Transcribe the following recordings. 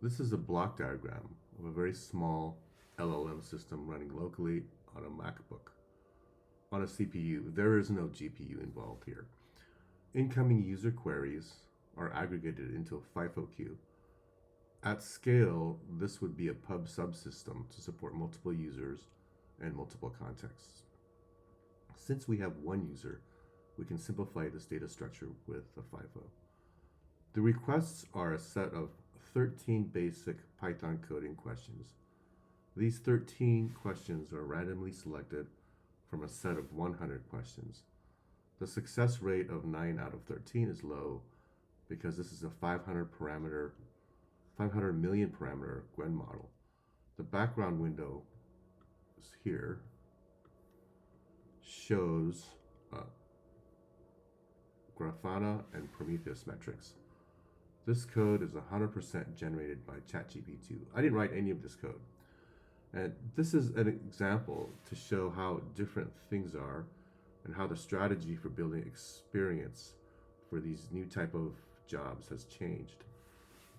This is a block diagram of a very small LLM system running locally on a MacBook. On a CPU, there is no GPU involved here. Incoming user queries are aggregated into a FIFO queue. At scale, this would be a pub subsystem to support multiple users and multiple contexts. Since we have one user, we can simplify this data structure with a FIFO. The requests are a set of 13 basic Python coding questions. These 13 questions are randomly selected from a set of 100 questions. The success rate of 9 out of 13 is low because this is a 500 million parameter Gwen model. The background window here shows Grafana and Prometheus metrics. This code is 100% generated by ChatGPT. I didn't write any of this code. And this is an example to show how different things are and how the strategy for building experience for these new type of jobs has changed.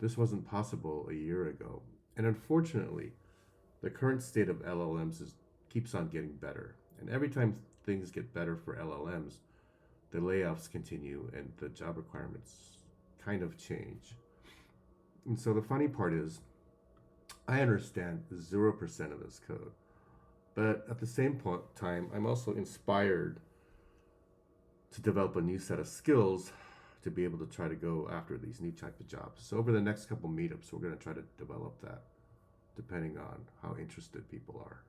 This wasn't possible a year ago. And unfortunately, the current state of LLMs keeps on getting better. And every time things get better for LLMs, the layoffs continue and the job requirements kind of change. And so the funny part is, I understand 0% of this code, but at the same time, I'm also inspired to develop a new set of skills to be able to try to go after these new type of jobs. So over the next couple meetups, we're going to try to develop that depending on how interested people are.